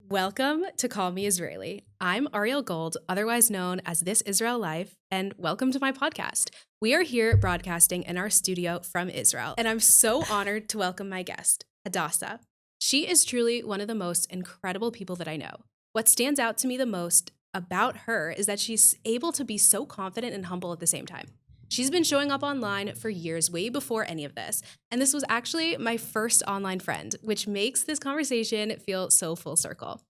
Welcome to Call Me Israeli. I'm Ariel Gold, otherwise known as This Israel Life, and welcome to my podcast. We are here broadcasting in our studio from Israel, and I'm so honored to welcome my guest, Hadassa. She is truly one of the most incredible people that I know. What stands out to me the most about her is that she's able to be so confident and humble at the same time. She's been showing up online for years, way before any of this. And this was actually my first online friend, which makes this conversation feel so full circle.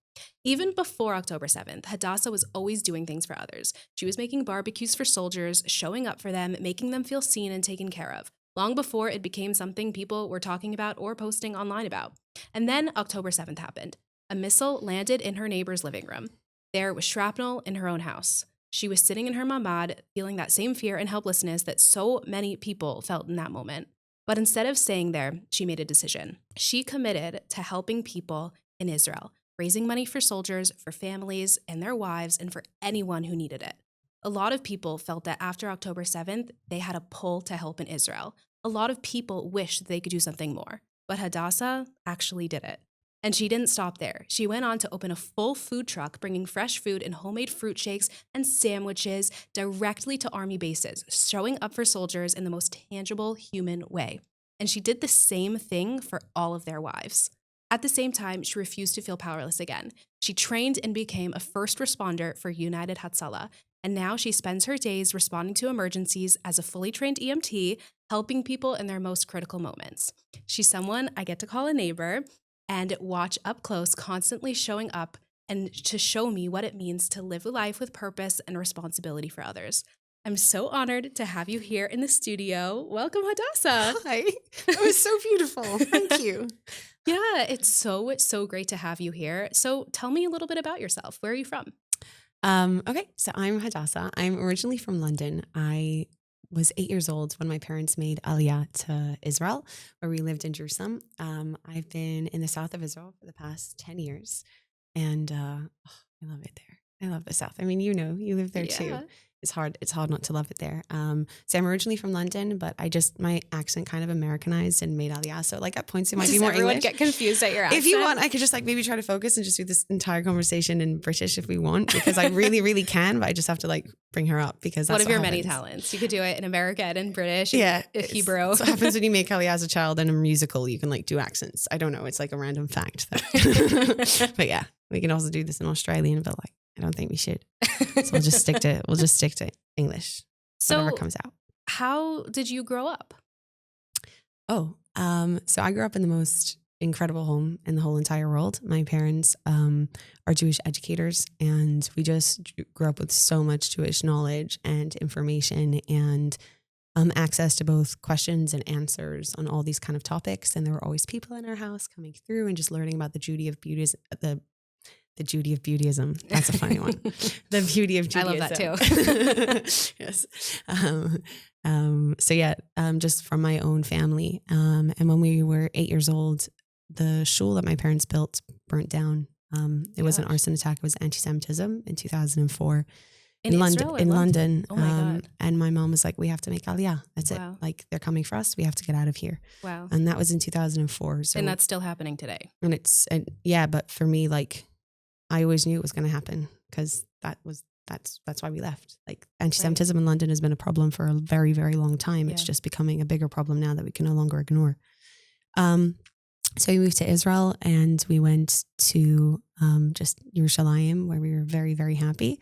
Even before October 7th, Hadassa was always doing things for others. She was making barbecues for soldiers, showing up for them, making them feel seen and taken care of, long before it became something people were talking about or posting online about. And then October 7th happened. A missile landed in her neighbor's living room. There was shrapnel in her own house. She was sitting in her mamad, feeling that same fear and helplessness that so many people felt in that moment. But instead of staying there, she made a decision. She committed to helping people in Israel, raising money for soldiers, for families and their wives, and for anyone who needed it. A lot of people felt that after October 7th, they had a pull to help in Israel. A lot of people wished they could do something more. But Hadassa actually did it. And she didn't stop there. She went on to open a full food truck, bringing fresh food and homemade fruit shakes and sandwiches directly to army bases, showing up for soldiers in the most tangible human way. And she did the same thing for all of their wives. At the same time, she refused to feel powerless again. She trained and became a first responder for United Hatzalah. And now she spends her days responding to emergencies as a fully trained EMT, helping people in their most critical moments. She's someone I get to call a neighbor and watch up close, constantly showing up and to show me what it means to live a life with purpose and responsibility for others. I'm so honored to have you here in the studio. Welcome, Hadassa. Hi. That was so beautiful. Thank you. Yeah, it's so great to have you here. So tell me a little bit about yourself. Where are you from? Okay, so I'm Hadassa. I'm originally from London. I was 8 years old when my parents made Aliyah to Israel, where we lived in Jerusalem. I've been in the south of Israel for the past 10 years, and I love it there. I love the south. I mean, you live there too. It's hard not to love it there. So I'm originally from London, but my accent kind of Americanized and made Aliyah. So like at points it might be more everyone English. Get confused at your accent? If you want, I could just like maybe try to focus and just do this entire conversation in British if we want, because I really, really can, but I just have to like bring her up because that's one of your happens. many talents. You could do it in American and British. Yeah. And Hebrew. So what happens when you make Aliyah as a child in a musical, you can like do accents. I don't know. It's like a random fact. But yeah, we can also do this in Australian, but like, I don't think we should. So we'll just stick to English. So whatever comes out. How did you grow up? So I grew up in the most incredible home in the whole entire world. My parents are Jewish educators, and we just grew up with so much Jewish knowledge and information and access to both questions and answers on all these kind of topics. And there were always people in our house coming through and just learning about the beauty of Judaism. That's a funny one. The beauty of Judaism. I love that too. Yes. So yeah, just from my own family. And when we were 8 years old, the shul that my parents built burnt down. It was an arson attack. It was anti-Semitism in 2004 in London. Oh my God. And my mom was like, we have to make Aliyah. That's Wow. it. Like they're coming for us. We have to get out of here. Wow. And that was in 2004. So, And that's still happening today. But for me, like, I always knew it was going to happen because that's why we left. Like anti-Semitism in London has been a problem for a very, very long time. It's just becoming a bigger problem now that we can no longer ignore. So we moved to Israel and we went to just Yerushalayim, where we were very, very happy.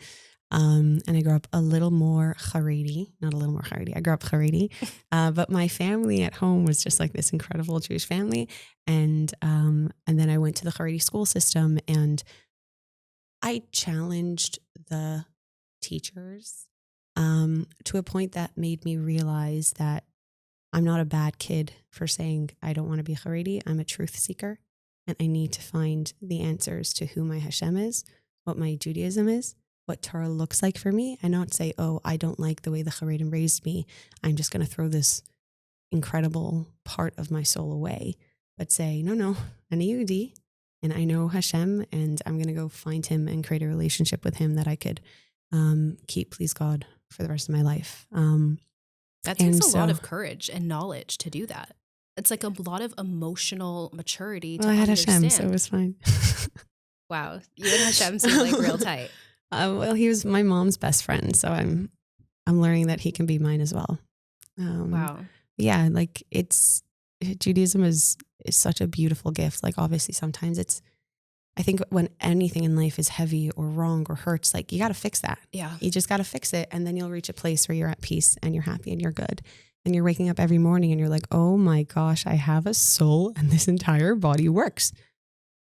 And I grew up a little more Haredi, not a little more Haredi. I grew up Haredi, but my family at home was just like this incredible Jewish family. And then I went to the Haredi school system, and I challenged the teachers to a point that made me realize that I'm not a bad kid for saying I don't want to be Haredi. I'm a truth seeker, and I need to find the answers to who my Hashem is, what my Judaism is, what Torah looks like for me, and not say, oh, I don't like the way the Haredim raised me. I'm just going to throw this incredible part of my soul away, but say, no, I'm a Yehudi, and I know Hashem, and I'm going to go find him and create a relationship with him that I could keep, please God, for the rest of my life. That takes a lot of courage and knowledge to do that. It's like a lot of emotional maturity to I had understand. Hashem, so it was fine. Wow. You and Hashem seem like real tight. Well, he was my mom's best friend, so I'm learning that he can be mine as well. Wow. Yeah, like Judaism is such a beautiful gift. Like obviously sometimes I think when anything in life is heavy or wrong or hurts, like you got to fix that. Yeah. You just got to fix it. And then you'll reach a place where you're at peace and you're happy and you're good. And you're waking up every morning and you're like, oh my gosh, I have a soul and this entire body works.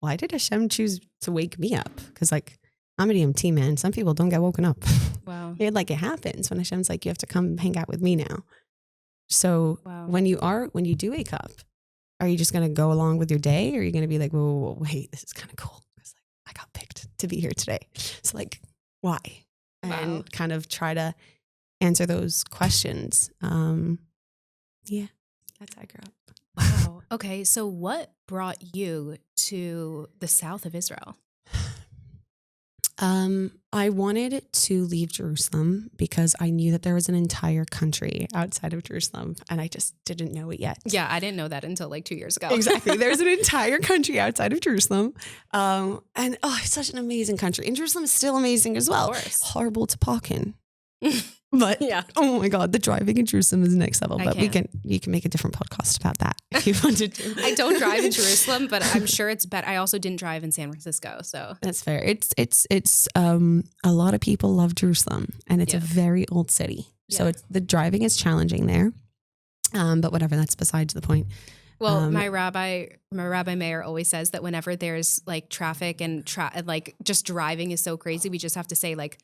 Why did Hashem choose to wake me up? Because like, I'm an EMT, man. Some people don't get woken up. Wow. It happens when Hashem's like, you have to come hang out with me now. So when you do wake up, are you just going to go along with your day? Or are you going to be like, whoa, wait, this is kind of cool. It's like, I got picked to be here today. So like, why? And kind of try to answer those questions. Yeah, that's how I grew up. Wow. Okay. So what brought you to the south of Israel? I wanted to leave Jerusalem because I knew that there was an entire country outside of Jerusalem and I just didn't know it yet. Yeah, I didn't know that until like 2 years ago. Exactly. There's an entire country outside of Jerusalem. And it's such an amazing country. And Jerusalem is still amazing as well. Of course. Horrible to park in. But yeah, oh my God, the driving in Jerusalem is next level. But you can make a different podcast about that if you wanted to. I don't drive in Jerusalem, but I'm sure it's better. I also didn't drive in San Francisco, so that's fair. It's a lot of people love Jerusalem, and it's a very old city, so the driving is challenging there. But whatever, that's besides the point. Well, my rabbi Meir always says that whenever there's like traffic and like just driving is so crazy, we just have to say like,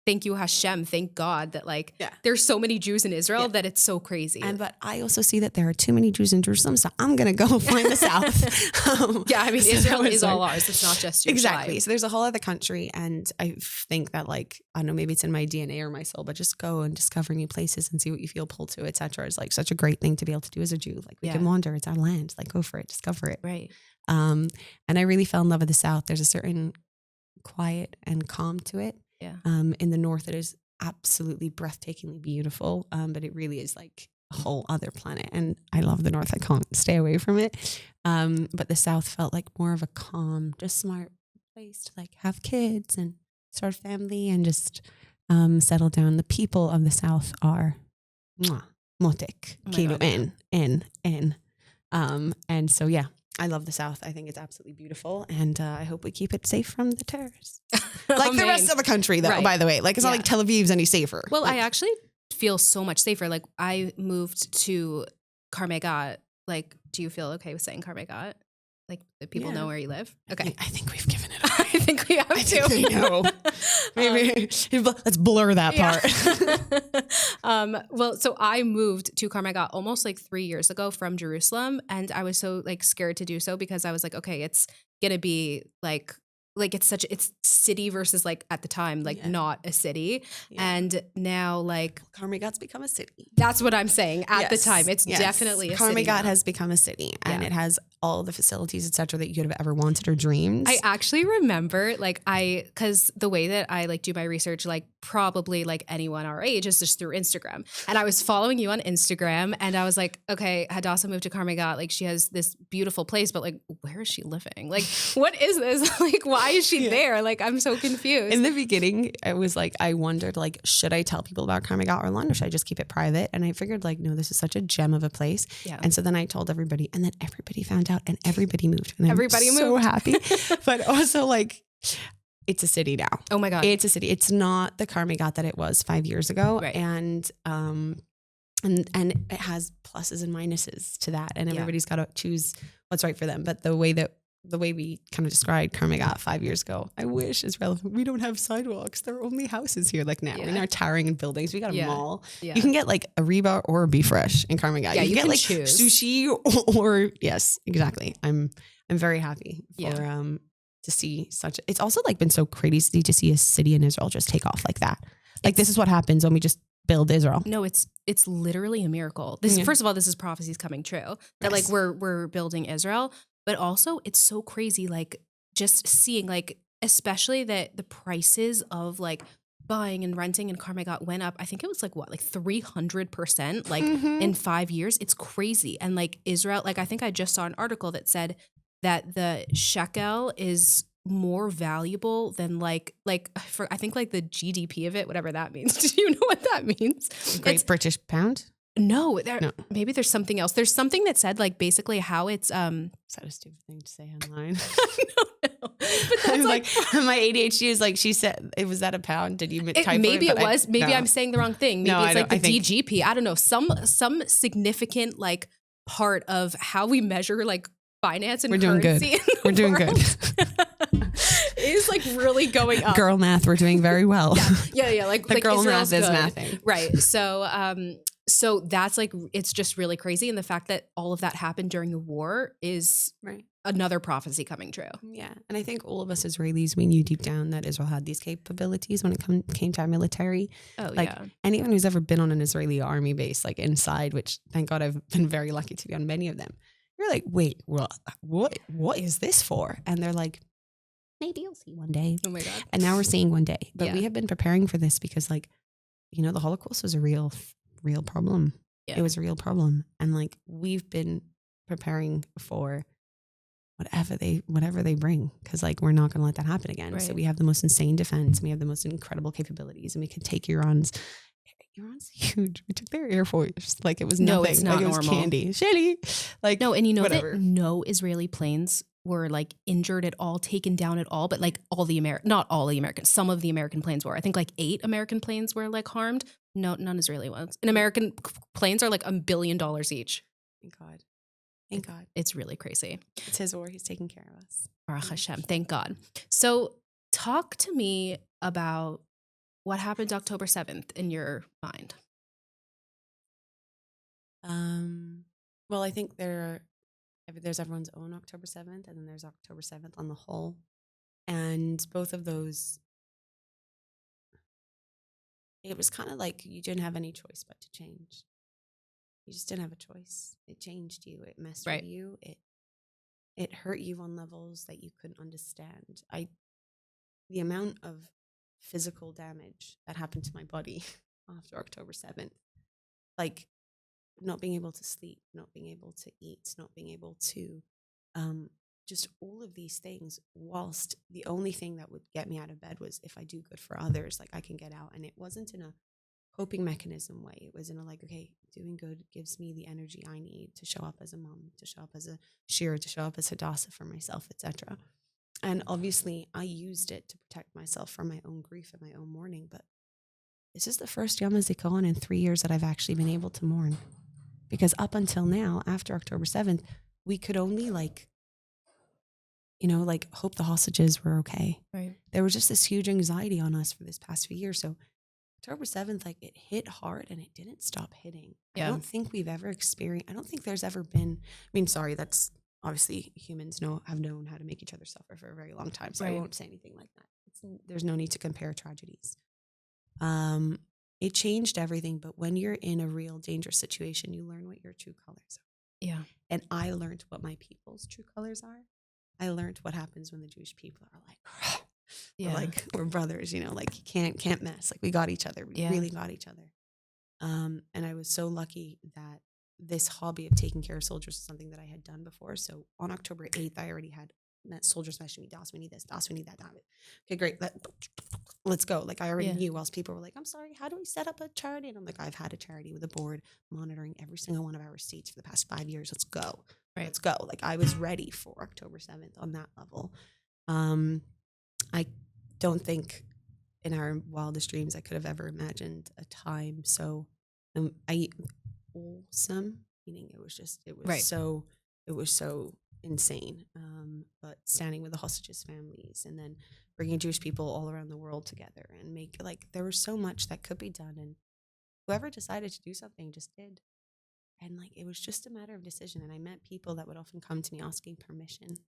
thank you, Hashem. Thank God that there's so many Jews in Israel that it's so crazy. But I also see that there are too many Jews in Jerusalem, so I'm going to go find the South. Yeah, I mean, Israel is all ours. It's not just Jewish exactly. life. So there's a whole other country, and I think that like, I don't know, maybe it's in my DNA or my soul, but just go and discover new places and see what you feel pulled to, etc. is like such a great thing to be able to do as a Jew. Like we can wander. It's our land. Like go for it. Discover it. Right. And I really fell in love with the South. There's a certain quiet and calm to it. Yeah. In the North, it is absolutely breathtakingly beautiful, but it really is like a whole other planet. And I love the North. I can't stay away from it. But the South felt like more of a calm, just smart place to like have kids and start a family and just settle down. The people of the South are motek, kilo in. And so, yeah. I love the South. I think it's absolutely beautiful. And I hope we keep it safe from the terrorists. Like the rest of the country, though, by the way. Like, it's not like Tel Aviv's any safer. Well, like, I actually feel so much safer. Like, I moved to Karmegat. Like, do you feel okay with saying Karmegat? Like, the people know where you live? Okay. I think we've given it away. I think we have to. I think they know. Maybe let's blur that part. Well, so I moved to Karmegat almost like 3 years ago from Jerusalem, and I was so like scared to do so because I was like, okay, it's gonna be like it's city versus like at the time like not a city, and now like Karmegat's become a city. That's what I'm saying. At the time, it's definitely a city. Karmegat has become a city, and it has all the facilities, etc., that you could have ever wanted or dreamed. I actually remember because the way that I like do my research, like probably like anyone our age, is just through Instagram. And I was following you on Instagram, and I was like, okay, Hadasa moved to Karmegat. Like she has this beautiful place, but like, where is she living? Like, what is this? Like, why is she there? Like, I'm so confused. In the beginning, it was like, I wondered, like, should I tell people about Karmegat or Lund, or should I just keep it private? And I figured, like, no, this is such a gem of a place. Yeah. And so then I told everybody, and then everybody found out, and everybody moved. And everybody moved. So happy. But also, like, it's a city now. Oh my God. It's a city. It's not the Karmegat that it was 5 years ago. Right. And it has pluses and minuses to that. And everybody's got to choose what's right for them. But the way we kind of described Karmegat 5 years ago, I wish is relevant. We don't have sidewalks. There are only houses here like now. In our towering in buildings, we got a mall. Yeah. You can get like a Reba or a Beef Fresh in Karmegat. Yeah, you can get like choose. Sushi or yes, exactly. I'm very happy for to see such. It's also like been so crazy to see a city in Israel just take off like that. Like this is what happens when we just build Israel. No, it's literally a miracle. This first of all, this is prophecies coming true. That like we're building Israel. But also it's so crazy, like just seeing like, especially that the prices of like buying and renting in Karmegat went up. I think it was like 300% like in 5 years. It's crazy. And like Israel, like I think I just saw an article that said that the shekel is more valuable than like for I think like the GDP of it, whatever that means. Do you know what that means? Great British Pound? No, maybe there's something else. There's something that said like basically how it's Is that a stupid thing to say online? no. But that's I'm like my ADHD is like, she said it was at a pound. Did you type maybe it was? Maybe no. I'm saying the wrong thing. Maybe No, it's like the I think, DGP. I don't know. Some significant like part of how we measure like finance and we're doing currency. good. We're doing good. Is like really going up. Girl math, we're doing very well. Yeah. Like the girl Israel's math is good. mathing. Right. So that's like, it's just really crazy. And the fact that all of that happened during a war is another prophecy coming true. Yeah. And I think all of us Israelis, we knew deep down that Israel had these capabilities when it came to our military. Oh, like, yeah. Anyone who's ever been on an Israeli army base, like inside, which thank God I've been very lucky to be on many of them. You're like, wait, what is this for? And they're like, maybe you'll see one day. Oh my God. And now we're seeing one day. But we have been preparing for this because like, you know, the Holocaust was a real problem. Yeah. It was a real problem. And like, we've been preparing for whatever they bring. Cause like, we're not going to let that happen again. Right. So we have the most insane defense. And we have the most incredible capabilities, and we can take Iran's huge. We took their Air Force. Like it was nothing. No, it's not like, it normal. was candy. Shitty. Like, no. And you know whatever. that no Israeli planes were like injured at all, taken down at all, but like not all the Americans, some of the American planes were. I think like 8 American planes were like harmed. No, none Israeli ones. And American planes are like $1 billion each. Thank God. It's really crazy. It's his war. He's taking care of us. Baruch Hashem. Thank God. So talk to me about what happened October 7th in your mind. Well, I think there's everyone's own October 7th, and then there's October 7th on the whole. And both of those, it was kind of like you didn't have any choice but to change. You just didn't have a choice. It changed you. It messed with you. It hurt you on levels that you couldn't understand. The amount of physical damage that happened to my body after October 7th, like not being able to sleep, not being able to eat, not being able to, just all of these things, whilst the only thing that would get me out of bed was if I do good for others, like I can get out. And it wasn't in a coping mechanism way. It was in a like, okay, doing good gives me the energy I need to show up as a mom, to show up as a shira, to show up as Hadasa for myself, etc. And obviously I used it to protect myself from my own grief and my own mourning. But this is the first Yom HaZikaron in 3 years that I've actually been able to mourn. Because up until now, after October 7th, we could only hope the hostages were okay. Right. There was just this huge anxiety on us for this past few years. So October 7th, like it hit hard and it didn't stop hitting. Yeah. I don't think we've ever experienced, I don't think there's ever been, that's obviously humans have known how to make each other suffer for a very long time. So I won't say anything like that. There's no need to compare tragedies. It changed everything. But when you're in a real dangerous situation, you learn what your true colors are. Yeah. And I learned what my people's true colors are. I learned what happens when the Jewish people are like, we're brothers, like you can't mess. Like we got each other. We really got each other. And I was so lucky that this hobby of taking care of soldiers is something that I had done before. So on October 8th, I already had soldiers messaging me, Das, we need this, Das, we need that. Okay, great. Let's go. Like I already knew, whilst people were like, I'm sorry, how do we set up a charity? And I'm like, I've had a charity with a board monitoring every single one of our receipts for the past 5 years. Let's go. Right. Let's go. Like I was ready for October 7th on that level. I don't think in our wildest dreams I could have ever imagined a time so awesome, meaning it was so insane. But standing with the hostages' families and then bringing Jewish people all around the world together and there was so much that could be done, and whoever decided to do something just did. And it was just a matter of decision. And I met people that would often come to me asking permission.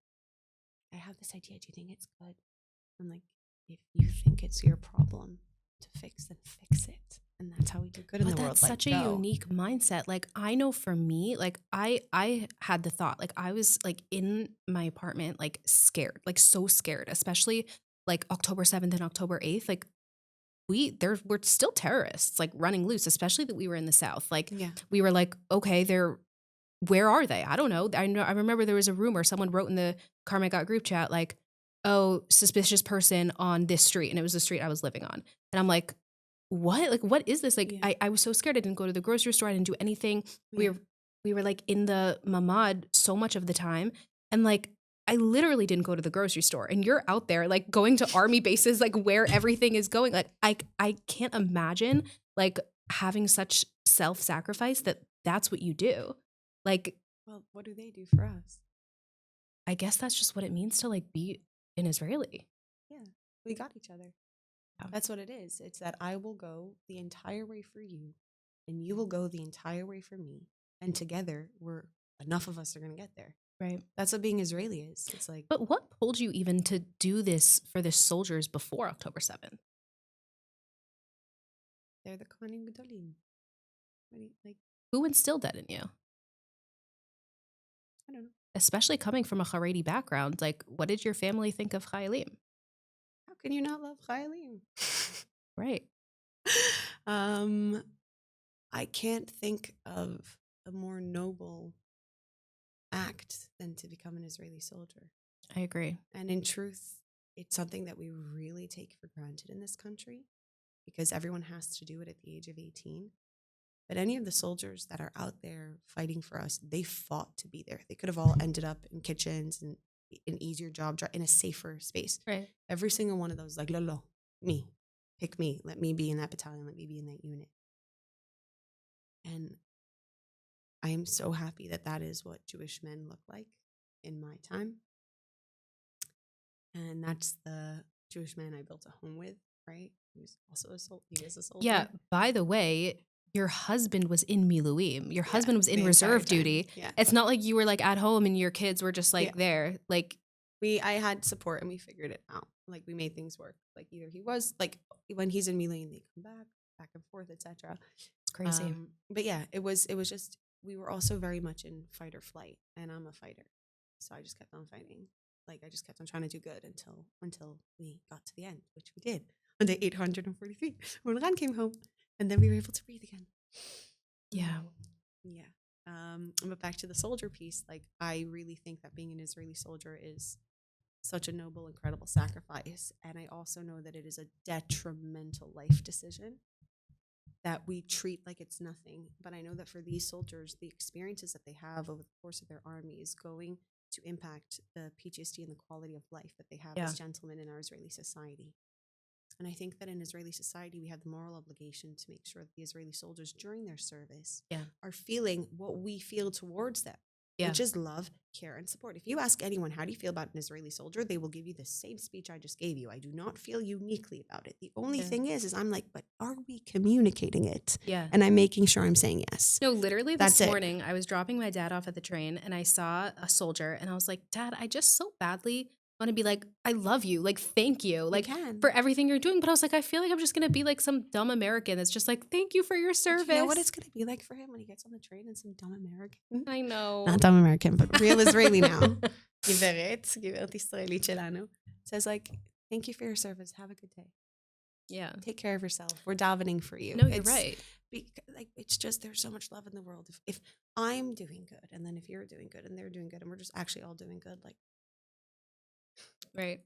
I have this idea. Do you think it's good? I'm like, if you think it's your problem to fix, then fix it. And that's how we do good in the world. That's such a unique mindset. Like I know for me, like I had the thought, like I was like in my apartment, like scared, like so scared, especially like October 7th and October 8th. Like we're still terrorists, like running loose, especially that we were in the South. Like we were like, okay, where are they? I don't know. I remember there was a rumor, someone wrote in the Karma Got group chat, like, oh, suspicious person on this street. And it was the street I was living on. And I'm like, what? Like, what is this? Like, Yeah. I was so scared. I didn't go to the grocery store. I didn't do anything. Yeah. We were like in the mamad so much of the time. And like, I literally didn't go to the grocery store. And you're out there like going to army bases, like where everything is going. Like, I can't imagine like having such self-sacrifice that's what you do. Like, well, what do they do for us? I guess that's just what it means to like be an Israeli. Yeah, we got each other. Yeah. That's what it is. It's that I will go the entire way for you, and you will go the entire way for me, and together enough of us are going to get there. Right. That's what being Israeli is. It's like. But what pulled you even to do this for the soldiers before October 7th? They're the Kohanim Gedolim. Like, who instilled that in you? I don't know. Especially coming from a Haredi background, like, what did your family think of Chayalim? How can you not love Chayalim? Right. I can't think of a more noble act than to become an Israeli soldier. I agree. And in truth, it's something that we really take for granted in this country because everyone has to do it at the age of 18. But any of the soldiers that are out there fighting for us, they fought to be there. They could have all ended up in kitchens and an easier job, in a safer space. Right. Every single one of those, like, Lolo, me, pick me. Let me be in that battalion. Let me be in that unit. And I am so happy that that is what Jewish men look like in my time. And that's the Jewish man I built a home with, right? He was also a soldier. He is a soldier. Yeah. By the way, your husband was in Miluim. Your husband was in reserve duty. Yeah. It's not like you were like at home and your kids were just like there. Like I had support and we figured it out. Like we made things work. Like either he was like when he's in Miluim, they come back and forth, etc. It's crazy. But yeah, it was just we were also very much in fight or flight, and I'm a fighter, so I just kept on fighting. Like I just kept on trying to do good until we got to the end, which we did on day 843 when Ran came home. And then we were able to breathe again. Yeah. Yeah. But back to the soldier piece, like I really think that being an Israeli soldier is such a noble, incredible sacrifice. And I also know that it is a detrimental life decision that we treat like it's nothing. But I know that for these soldiers, the experiences that they have over the course of their army is going to impact the PTSD and the quality of life that they have as gentlemen in our Israeli society. And I think that in Israeli society, we have the moral obligation to make sure that the Israeli soldiers during their service are feeling what we feel towards them, which is love, care, and support. If you ask anyone, how do you feel about an Israeli soldier? They will give you the same speech I just gave you. I do not feel uniquely about it. The only thing is I'm like, but are we communicating it? Yeah. And I'm making sure I'm saying yes. No, literally this morning, I was dropping my dad off at the train and I saw a soldier and I was like, Dad, I just so badly want to be like, I love you. Like, thank you. Like, for everything you're doing. But I was like, I feel like I'm just going to be like some dumb American that's just like, thank you for your service. You know what it's going to be like for him when he gets on the train and some dumb American? I know. Not dumb American, but real Israeli now. Giveret Israelית שלנו. Says like, thank you for your service. Have a good day. Yeah. Take care of yourself. We're davening for you. No, you're right. Like, it's just, there's so much love in the world. If I'm doing good, and then if you're doing good, and they're doing good, and we're just actually all doing good, like, right.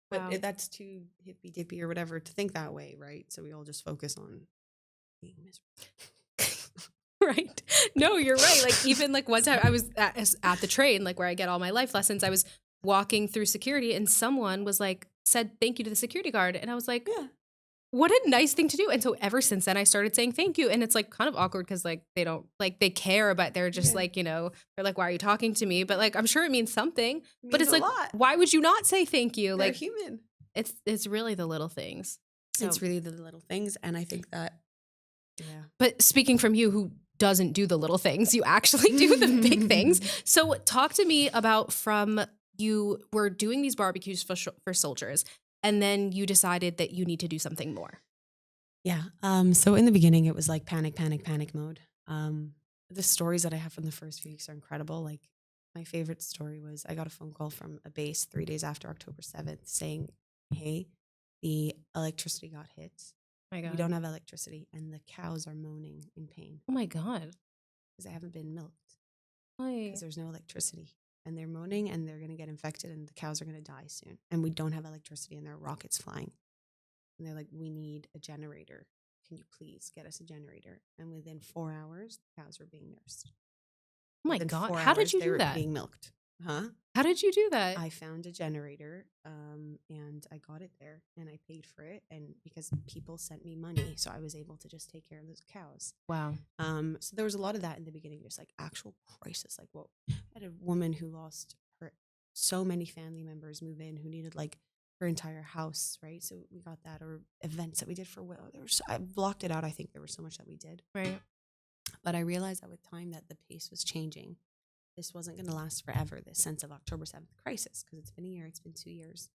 But that's too hippy dippy or whatever to think that way, right? So we all just focus on being miserable. Right. No, you're right. Like even like one time I was at the train, like where I get all my life lessons, I was walking through security and someone was like, said thank you to the security guard. And I was like, what a nice thing to do. And so ever since then I started saying thank you. And it's like kind of awkward because like they don't like they care, but they're just like, you know, they're like, why are you talking to me? But like I'm sure it means something. But it's like, why would you not say thank you? They're like human. It's really the little things. So. It's really the little things. And I think that But speaking from you who doesn't do the little things, you actually do the big things. So talk to me about from you were doing these barbecues for soldiers. And then you decided that you need to do something more. Yeah. So in the beginning, it was like panic mode. The stories that I have from the first few weeks are incredible. Like my favorite story was I got a phone call from a base 3 days after October 7th saying, hey, the electricity got hit. Oh my God. We don't have electricity. And the cows are moaning in pain. Oh my God. Because they haven't been milked. Because there's no electricity. and they're moaning and they're going to get infected and the cows are going to die soon. And we don't have electricity and there are rockets flying. And they're like, we need a generator. Can you please get us a generator? And within 4 hours, the cows were being nursed. Oh my God. How did you do that? Being milked. Huh? How did you do that? I found a generator and I got it there and I paid for it. And because people sent me money, so I was able to just take care of those cows. Wow. So there was a lot of that in the beginning, just like actual crisis. Like, whoa, I had a woman who lost so many family members move in who needed like her entire house, right? So we got that, or events that we did for Will. I blocked it out. I think there was so much that we did. Right. But I realized that with time that the pace was changing. This wasn't going to last forever, this sense of October 7th crisis, because it's been a year, it's been 2 years.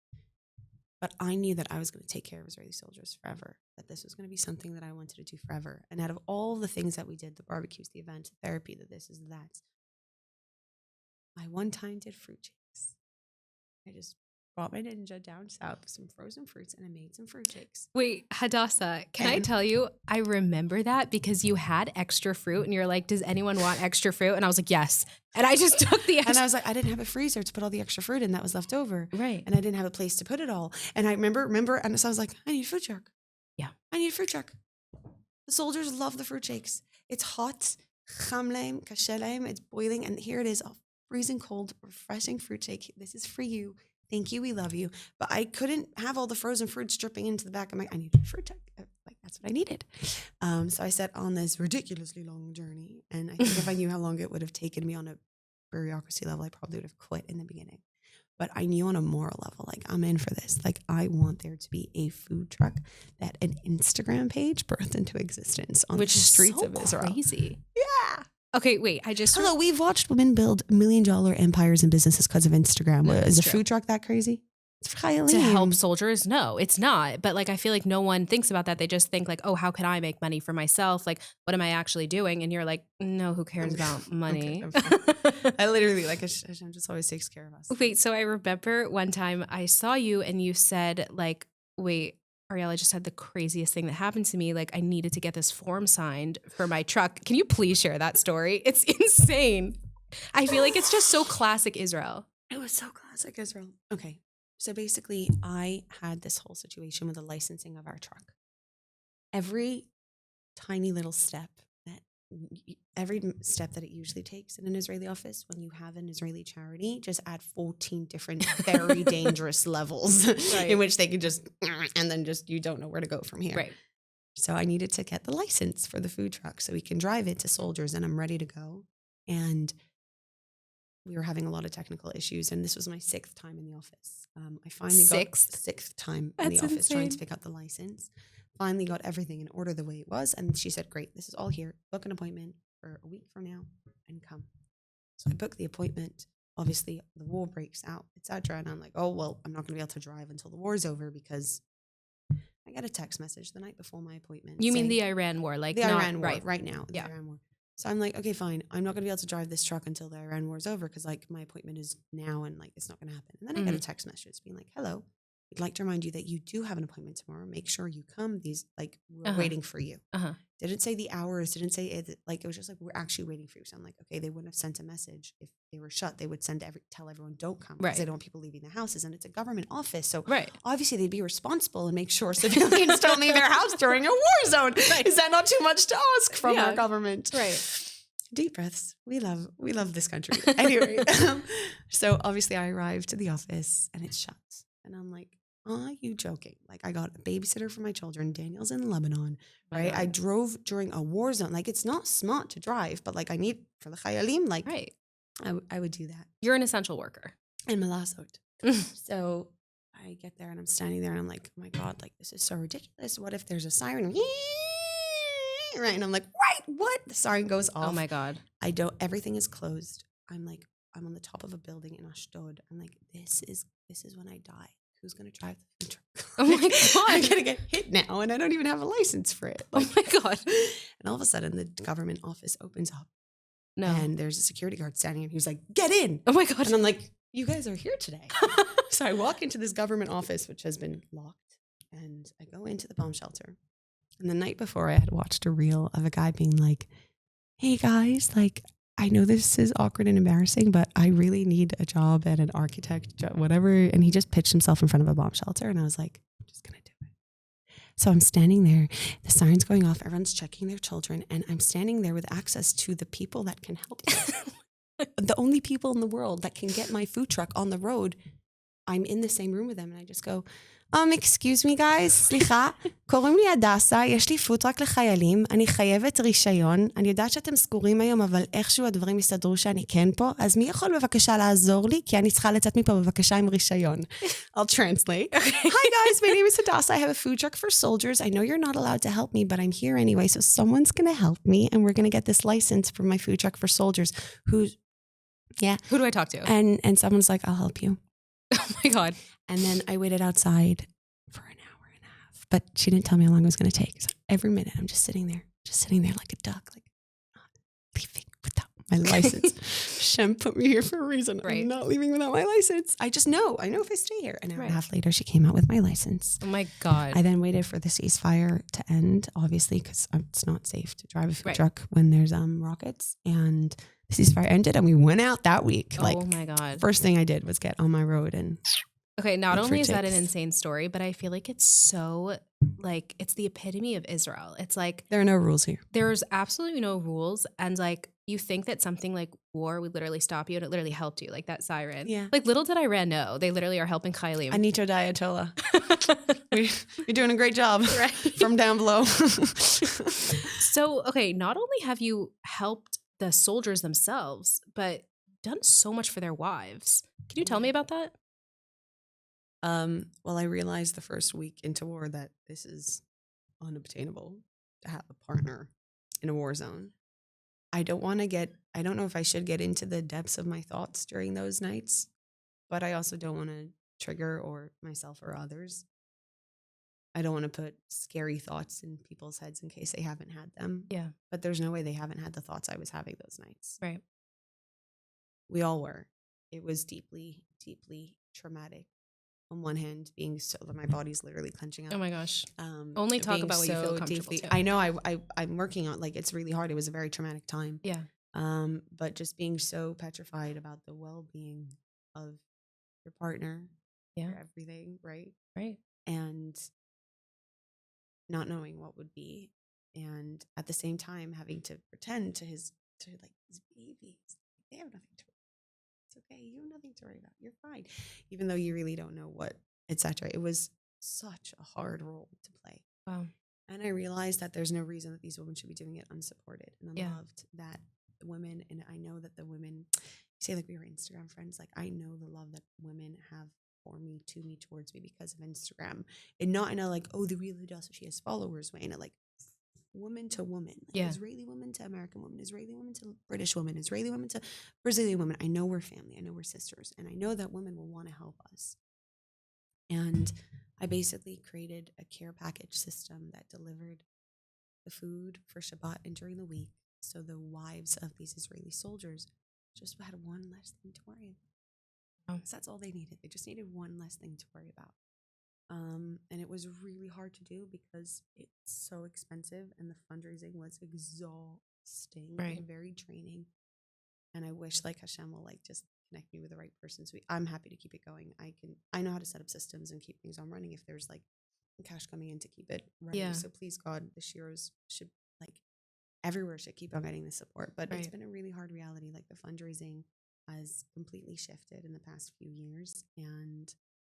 But I knew that I was going to take care of Israeli soldiers forever, that this was going to be something that I wanted to do forever. And out of all the things that we did, the barbecues, the events, the therapy, the this is that, I one time did fruit shakes. I just brought my ninja down south with some frozen fruits and I made some fruit shakes. Wait, Hadasa, can I tell you, I remember that because you had extra fruit and you're like, does anyone want extra fruit? And I was like, yes. And I just took the extra. And I was like, I didn't have a freezer to put all the extra fruit in that was left over. Right. And I didn't have a place to put it all. And I remember, and so I was like, I need a fruit truck. Yeah. I need a fruit truck. The soldiers love the fruit shakes. It's hot, chamleim, kasheleim, it's boiling. And here it is, a freezing cold, refreshing fruit shake. This is for you. Thank you. We love you. But I couldn't have all the frozen fruits dripping into the back of I needed a fruit truck. Like, that's what I needed. So I set on this ridiculously long journey. And I think if I knew how long it would have taken me on a bureaucracy level, I probably would have quit in the beginning. But I knew on a moral level, like, I'm in for this. Like, I want there to be a food truck that an Instagram page birthed into existence on the streets of Israel. Crazy. Yeah. Okay, wait, Hello, we've watched women build $1 million empires and businesses because of Instagram. No, is a food truck that crazy? It's to help soldiers? No, it's not. But like, I feel like no one thinks about that. They just think like, oh, how can I make money for myself? Like, what am I actually doing? And you're like, no, who cares about money? I literally, like, Hashem just always takes care of us. Wait, so I remember one time I saw you and you said like, wait, Ariel, I just had the craziest thing that happened to me. Like, I needed to get this form signed for my truck. Can you please share that story? It's insane. I feel like it's just so classic Israel. It was so classic Israel. Okay. So basically, I had this whole situation with the licensing of our truck. Every tiny little step that it usually takes in an Israeli office, when you have an Israeli charity, just add 14 different very dangerous levels in which they can just, and then just, you don't know where to go from here. Right. So I needed to get the license for the food truck so we can drive it to soldiers, and I'm ready to go. And we were having a lot of technical issues, and this was my 6th time in the office. I finally got 6th time in the office trying to pick up the license. Finally got everything in order the way it was, and she said, great, this is all here. Book an appointment for a week from now and come. So I booked the appointment. Obviously, the war breaks out, etc. And I'm like, oh, well, I'm not going to be able to drive until the war's over because I got a text message the night before my appointment. You mean the Iran war? Like the Iran war, right now. Yeah. The Iran war. So I'm like, okay, fine. I'm not going to be able to drive this truck until the Iran war is over because, like, my appointment is now and, like, it's not going to happen. And then I get a text message being like, hello, we'd like to remind you that you do have an appointment tomorrow. Make sure you come. We're waiting for you. Didn't say the hours. Didn't say it. Like, it was just like, we're actually waiting for you. So I'm like, okay, they wouldn't have sent a message if they were shut. They would tell everyone don't come because they don't want people leaving their houses, and it's a government office. So obviously they'd be responsible and make sure civilians don't leave their house during a war zone. Is that not too much to ask from our government? Right. Deep breaths. We love this country. Anyway, so obviously I arrived to the office and it's shut. And I'm like, are you joking? Like, I got a babysitter for my children. Daniel's in Lebanon, right? I drove during a war zone. Like, it's not smart to drive, but like, I need for the chayalim, like, I would do that. You're an essential worker. In Malasot. So I get there and I'm standing there and I'm like, oh my God, like, this is so ridiculous. What if there's a siren? Right. And I'm like, what? The siren goes off. Oh my God. Everything is closed. I'm on the top of a building in Ashdod. I'm like, this is when I die. Who's going to drive the food truck? Oh my God. I'm going to get hit now and I don't even have a license for it. Like, oh my God. And all of a sudden the government office opens up. No. And there's a security guard standing and he's like, get in. Oh my God. And I'm like, you guys are here today. So I walk into this government office, which has been locked, and I go into the bomb shelter. And the night before I had watched a reel of a guy being like, hey guys, like, I know this is awkward and embarrassing, but I really need a job at an architect job, whatever. And he just pitched himself in front of a bomb shelter. And I was like, I'm just going to do it. So I'm standing there, the siren's going off, everyone's checking their children. And I'm standing there with access to the people that can help me. The only people in the world that can get my food truck on the road. I'm in the same room with them. And I just go, excuse me guys, סליחה, קוראים לי הדסה, יש לי פוטרק לחיילים, אני חייבת רישיון, אני יודעת שאתם סגורים היום, אבל איכשהו הדברים יסתדרו שאני כן פה, אז מי יכול בבקשה לעזור לי? כי אני צריכה לצאת מפה בבקשה עם רישיון. I'll translate. Hi guys, my name is Hadasa. I have a food truck for soldiers. I know you're not allowed to help me, but I'm here anyway, so someone's going to help me, and we're going to get this license for my food truck for soldiers. Who do I talk to? And someone's like, I'll help you. Oh my God. And then I waited outside for an hour and a half, but she didn't tell me how long it was going to take. So every minute I'm just sitting there like a duck, like not leaving without my license. Shem put me here for a reason. Right. I'm not leaving without my license. I just know. I know if I stay here. An hour and a half later, she came out with my license. Oh my God. I then waited for the ceasefire to end, obviously, because it's not safe to drive a food truck when there's rockets. And the ceasefire ended and we went out that week. Oh my God. First thing I did was get on my road and... Okay, not only is that an insane story, but I feel like it's so, like, it's the epitome of Israel. It's like... There are no rules here. There's absolutely no rules. And, like, you think that something like war would literally stop you, and it literally helped you, like that siren. Yeah. Like, little did Iran know. They literally are helping Khaylim. Anito Ayatollah. You're doing a great job from down below. So, okay, not only have you helped the soldiers themselves, but done so much for their wives. Can you tell me about that? Well, I realized the first week into war that this is unobtainable to have a partner in a war zone. I don't know if I should get into the depths of my thoughts during those nights, but I also don't want to trigger or myself or others. I don't want to put scary thoughts in people's heads in case they haven't had them. Yeah. But there's no way they haven't had the thoughts I was having those nights. Right. We all were. It was deeply, deeply traumatic. On one hand, being so that my body's literally clenching up. Oh my gosh. Only talk about what you feel comfortable to. I know I'm working on, like, it's really hard. It was a very traumatic time. Yeah. But just being so petrified about the well-being of your partner. Yeah. Your everything, right? Right. And not knowing what would be. And at the same time having to pretend to his babies. They have nothing to It's okay. You have nothing to worry about. You're fine. Even though you really don't know what, etc. It was such a hard role to play. Wow. And I realized that there's no reason that these women should be doing it unsupported. And I loved that the women, and I know that the women, say like we were Instagram friends, like I know the love that women have for me, to me, towards me because of Instagram. And not in a like, oh, the real Hadasa, she has followers way, in a like woman to woman, like Israeli woman to American woman, Israeli woman to British woman, Israeli woman to Brazilian woman. I know we're family. I know we're sisters. And I know that women will want to help us. And I basically created a care package system that delivered the food for Shabbat and during the week. So the wives of these Israeli soldiers just had one less thing to worry about. So that's all they needed. They just needed one less thing to worry about. And it was really hard to do because it's so expensive and the fundraising was exhausting and very draining. And I wish like Hashem will like just connect me with the right person. So I'm happy to keep it going. I know how to set up systems and keep things on running if there's like cash coming in to keep it running. Yeah. So please God, the Shiros should like everywhere should keep on getting the support. But it's been a really hard reality. Like the fundraising has completely shifted in the past few years, and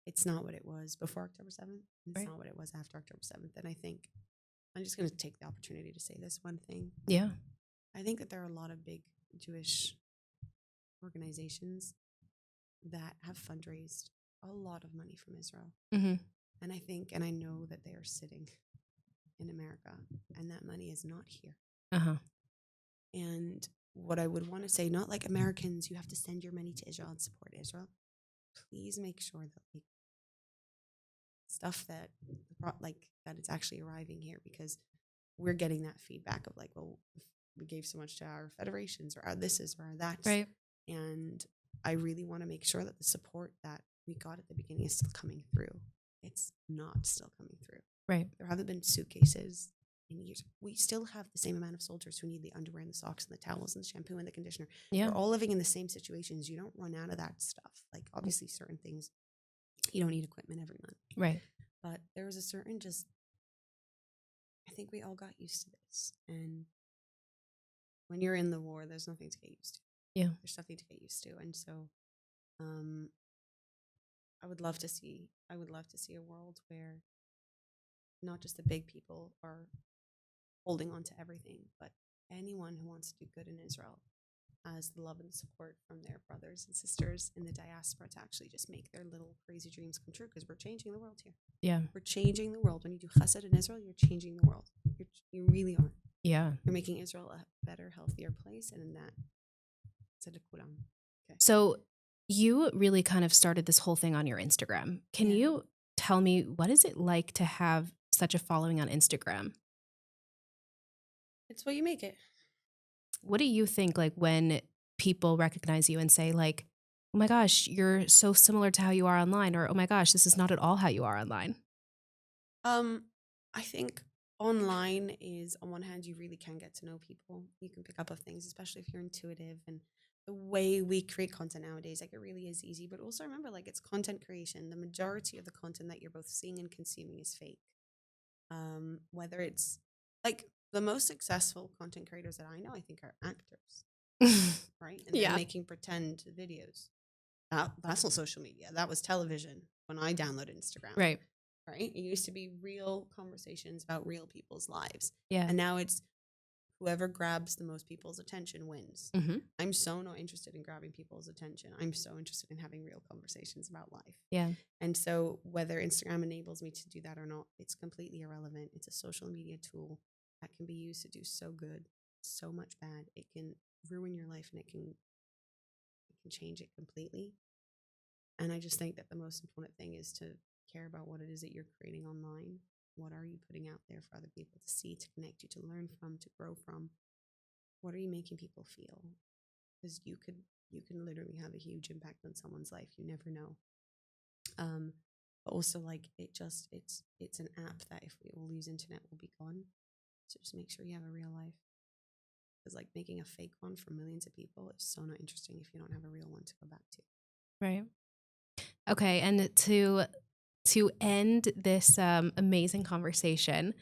it's not what it was before October 7th. It's not what it was after October 7th. And I think I'm just going to take the opportunity to say this one thing. Yeah. I think that there are a lot of big Jewish organizations that have fundraised a lot of money from Israel. Mm-hmm. And I think, and I know that they are sitting in America and that money is not here. Uh-huh. And what I would want to say, not like Americans, you have to send your money to Israel and support Israel. Please make sure that like stuff that it's actually arriving here, because we're getting that feedback of like, well, we gave so much to our federations or our this is or our that's. Right. And I really want to make sure that the support that we got at the beginning is still coming through. It's not still coming through. Right. There haven't been suitcases in years. We still have the same amount of soldiers who need the underwear and the socks and the towels and the shampoo and the conditioner. Yeah. We're all living in the same situations. You don't run out of that stuff. Like obviously certain things, you don't need equipment every month. Right. But there was a certain I think we all got used to this. And when you're in the war, there's nothing to get used to. Yeah. There's nothing to get used to. And so I would love to see a world where not just the big people are holding on to everything, but anyone who wants to do good in Israel has the love and support from their brothers and sisters in the diaspora to actually just make their little crazy dreams come true, because we're changing the world here. Yeah. We're changing the world. When you do Chesed in Israel, you're changing the world. You really are. Yeah. You're making Israel a better, healthier place. And in that, okay. So you really kind of started this whole thing on your Instagram. Can you tell me, what is it like to have such a following on Instagram? It's what you make it. What do you think, like, when people recognize you and say, like, oh my gosh, you're so similar to how you are online, or oh my gosh, this is not at all how you are online? I think online is, on one hand, you really can get to know people. You can pick up on things, especially if you're intuitive, and the way we create content nowadays, like, it really is easy. But also remember, like, it's content creation. The majority of the content that you're both seeing and consuming is fake. Whether it's like the most successful content creators that I know, I think, are actors, right? And they're making pretend videos. That's not social media. That was television when I downloaded Instagram. Right. Right? It used to be real conversations about real people's lives. Yeah. And now it's whoever grabs the most people's attention wins. Mm-hmm. I'm so not interested in grabbing people's attention. I'm so interested in having real conversations about life. Yeah. And so whether Instagram enables me to do that or not, it's completely irrelevant. It's a social media tool that can be used to do so good, so much bad. It can ruin your life, and it can change it completely. And I just think that the most important thing is to care about what it is that you're creating online. What are you putting out there for other people to see, to connect you, to learn from, to grow from? What are you making people feel? Because you can literally have a huge impact on someone's life. You never know. But also, like, it's an app that if we all use internet will be gone. So just make sure you have a real life. Because, like, making a fake one for millions of people is so not interesting if you don't have a real one to go back to. Right. Okay, and to end this amazing conversation,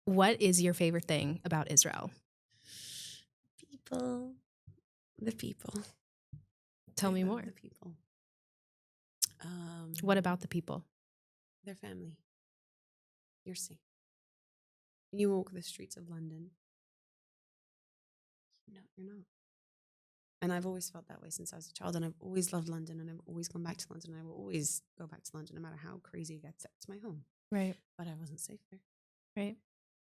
what is your favorite thing about Israel? The people. Tell me more. The people. What about the people? Their family. You're safe. When you walk the streets of London, no, you're not. And I've always felt that way since I was a child, and I've always loved London, and I've always gone back to London, and I will always go back to London no matter how crazy it gets. It's my home. Right. But I wasn't safe there. Right.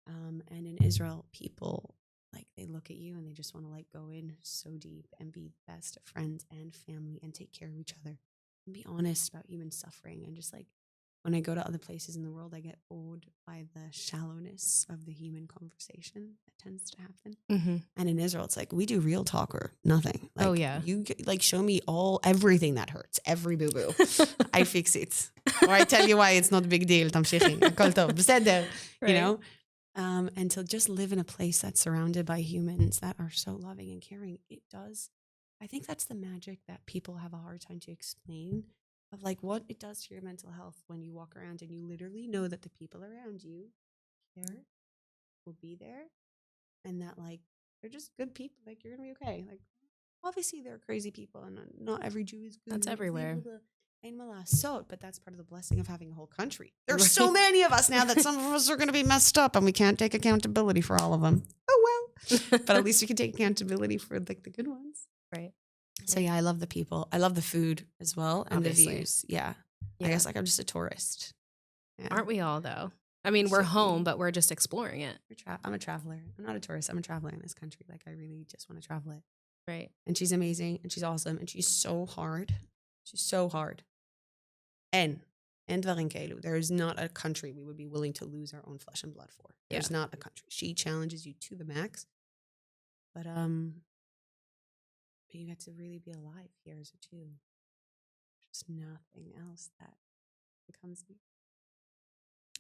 And in Israel, people, like, they look at you and they just want to, like, go in so deep and be the best of friends and family and take care of each other and be honest about human suffering. And just, like, when I go to other places in the world, I get awed by the shallowness of the human conversation that tends to happen. Mm-hmm. And in Israel, it's like, we do real talk or nothing. Like, oh, yeah. You, like, show me everything that hurts, every boo-boo. I fix it. Or I tell you why it's not a big deal. You know? And to just live in a place that's surrounded by humans that are so loving and caring, it does. I think that's the magic that people have a hard time to explain, of, like, what it does to your mental health when you walk around and you literally know that the people around you care, will be there, and that, like, they're just good people. Like, you're gonna be okay. Like, obviously there are crazy people, and not every Jew is good. That's everywhere. But that's part of the blessing of having a whole country. There's so many of us now that some of us are going to be messed up, and we can't take accountability for all of them. Oh well. But at least we can take accountability for, like, the good ones. Right. So yeah, I love the people. I love the food as well, and Obviously. the views. Yeah. I guess, like, I'm just a tourist. Yeah. Aren't we all, though? I mean, we're home, but we're just exploring it. I'm a traveler. I'm not a tourist. I'm a traveler in this country. Like, I really just want to travel it. Right. And she's amazing, and she's awesome, and she's so hard. She's so hard. And there is not a country we would be willing to lose our own flesh and blood for. There's not a country. She challenges you to the max. But you get to really be alive here as a Jew. There's nothing else that becomes me.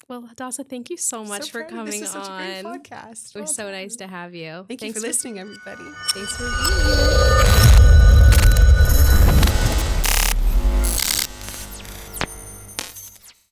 Well, Hadassa, thank you so much for coming This is on. such a great podcast. It was so nice to have you. Thank you for listening, everybody. Thanks for being here.